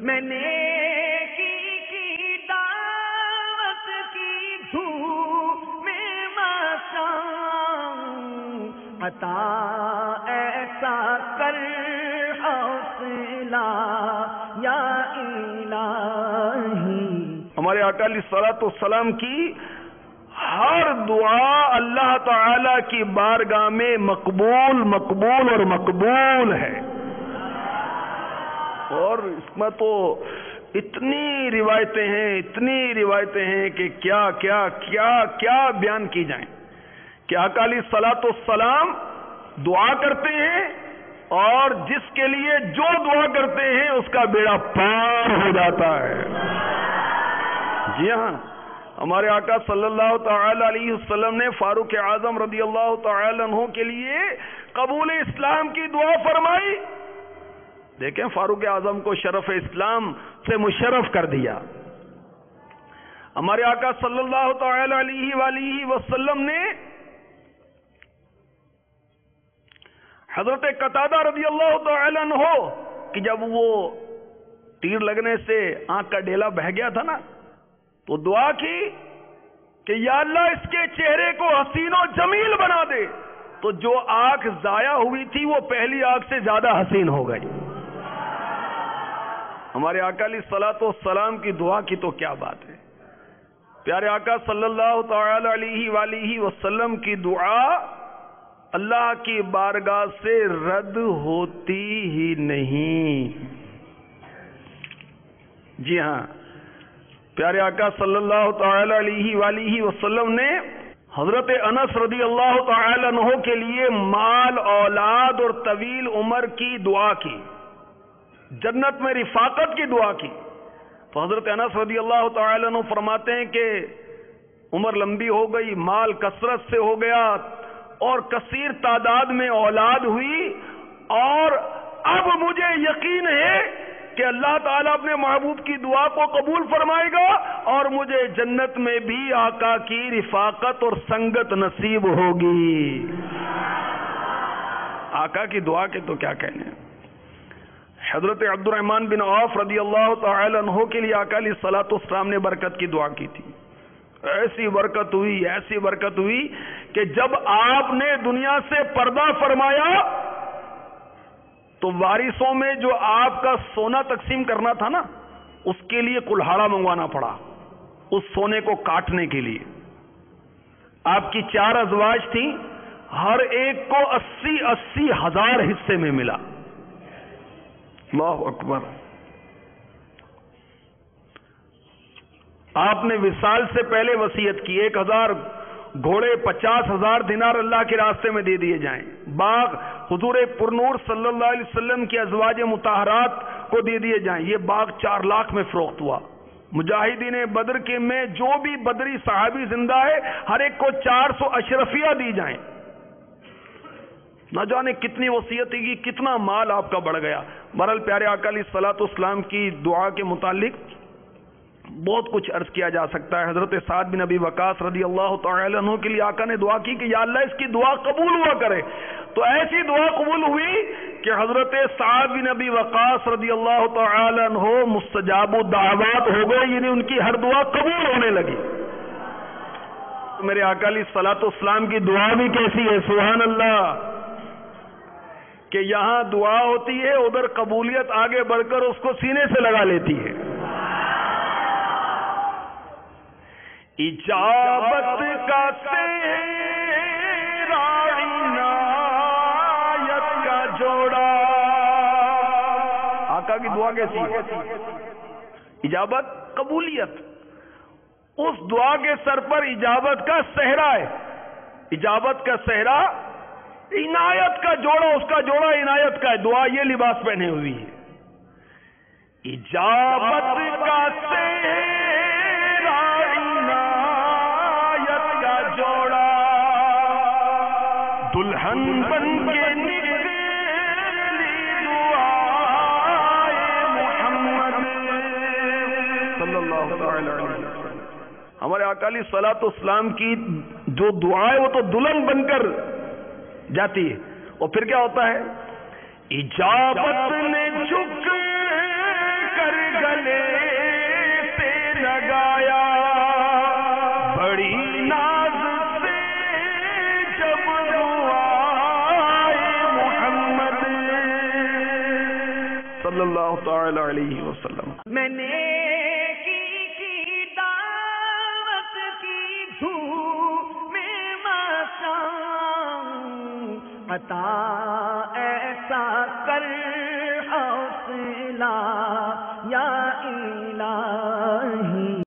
میں نیکی کی دعوت کی دھوم میں مصاؤں، عطا ایسا کر حوصلہ یا الہی۔ ہمارے آقا علیہ الصلوۃ والسلام کی ہر دعا اللہ تعالی کی بارگاہ میں مقبول مقبول اور مقبول ہے، اور اس میں تو اتنی روایتیں ہیں کہ کیا کیا کیا کیا بیان کی جائیں کہ آقا علیہ الصلوۃ والسلام دعا کرتے ہیں اور جس کے لیے جو دعا کرتے ہیں اس کا بیڑا پار ہو جاتا ہے۔ جی ہاں، ہمارے آقا صلی اللہ تعالی علیہ وسلم نے فاروق اعظم رضی اللہ تعالی عنہ کے لیے قبول اسلام کی دعا فرمائی۔ دیکھیں، فاروق اعظم کو شرف اسلام سے مشرف کر دیا۔ ہمارے آقا صلی اللہ تعالی علیہ وآلہ وسلم نے حضرت قتادہ رضی اللہ تعالی عنہ کہ جب وہ تیر لگنے سے آنکھ کا ڈیلا بہہ گیا تھا نا، تو دعا کی کہ یا اللہ اس کے چہرے کو حسین و جمیل بنا دے، تو جو آنکھ ضائع ہوئی تھی وہ پہلی آنکھ سے زیادہ حسین ہو گئی۔ ہمارے آقا علیہ الصلوۃ والسلام کی دعا کی تو کیا بات ہے۔ پیارے آقا صلی اللہ تعالی علیہ وآلہ وسلم کی دعا اللہ کی بارگاہ سے رد ہوتی ہی نہیں۔ جی ہاں، پیارے آقا صلی اللہ تعالی علیہ وآلہ وسلم نے حضرت انس رضی اللہ تعالی عنہ کے لیے مال، اولاد اور طویل عمر کی دعا کی، جنت میں رفاقت کی دعا کی۔ تو حضرت انس رضی اللہ تعالی عنہ فرماتے ہیں کہ عمر لمبی ہو گئی، مال کثرت سے ہو گیا اور کثیر تعداد میں اولاد ہوئی، اور اب مجھے یقین ہے کہ اللہ تعالیٰ اپنے محبوب کی دعا کو قبول فرمائے گا اور مجھے جنت میں بھی آقا کی رفاقت اور سنگت نصیب ہوگی۔ آقا کی دعا کے تو کیا کہنے ہیں۔ حضرت عبد الرحمن بن عوف رضی اللہ تعالی عنہ کے لیے آقا علیہ الصلوۃ والسلام نے برکت کی دعا کی تھی۔ ایسی برکت ہوئی کہ جب آپ نے دنیا سے پردہ فرمایا تو وارثوں میں جو آپ کا سونا تقسیم کرنا تھا نا، اس کے لیے کلہاڑا منگوانا پڑا، اس سونے کو کاٹنے کے لیے۔ آپ کی 4 ازواج تھیں، ہر ایک کو 80 ہزار حصے میں ملا۔ اللہ اکبر۔ آپ نے وصال سے پہلے وصیت کی 1000 گھوڑے 50,000 دینار اللہ کے راستے میں دے دیے جائیں، باغ حضور پرنور صلی اللہ علیہ وسلم کی ازواج مطہرات کو دے دیے جائیں۔ یہ باغ 4 لاکھ میں فروخت ہوا۔ مجاہدین بدر کے میں جو بھی بدری صحابی زندہ ہے ہر ایک کو 400 اشرفیہ دی جائیں۔ نہ جانے کتنی وصیت کی، کتنا مال آپ کا بڑھ گیا۔ بہرحال پیارے آقا علیہ الصلوۃ والسلام کی دعا کے متعلق بہت کچھ عرض کیا جا سکتا ہے۔ حضرت سعد بن ابی وقاص رضی اللہ تعالی عنہ کے لیے آقا نے دعا کی کہ یا اللہ اس کی دعا قبول ہوا کرے، تو ایسی دعا قبول ہوئی کہ حضرت سعد بن ابی وقاص رضی اللہ تعالی عنہ مستجاب الدعوات ہو گئے، یعنی ان کی ہر دعا قبول ہونے لگی۔ میرے آقا علیہ الصلوۃ والسلام کی دعا بھی کیسی ہے، سبحان اللہ، کہ یہاں دعا ہوتی ہے ادھر قبولیت آگے بڑھ کر اس کو سینے سے لگا لیتی ہے۔ اجابت کا تیرا عنایت کا جوڑا۔ آقا کی دعا کیسی ہے؟ اجابت، قبولیت، اس دعا کے سر پر اجابت کا صحرا ہے۔ اجابت کا صحرا، عنایت کا جوڑا، اس کا جوڑا عنایت کا ہے۔ دعا یہ لباس پہنے ہوئی ہے، اجابت کا صحرا عنایت کا جوڑا، دلہن بن کے نکلی دعائے محمد صلی اللہ علیہ وسلم۔ ہمارے آقا علیہ الصلوۃ والسلام کی جو دعا ہے وہ تو دلہن بن کر جاتی ہے، اور پھر کیا ہوتا ہے؟ اجابت نے جھک کر صلی اللہ تعالی علیہ وسلم. میں نے کی دعوت کی دھوم میں مچاؤں، عطا ایسا کر حوصلہ یا الہی.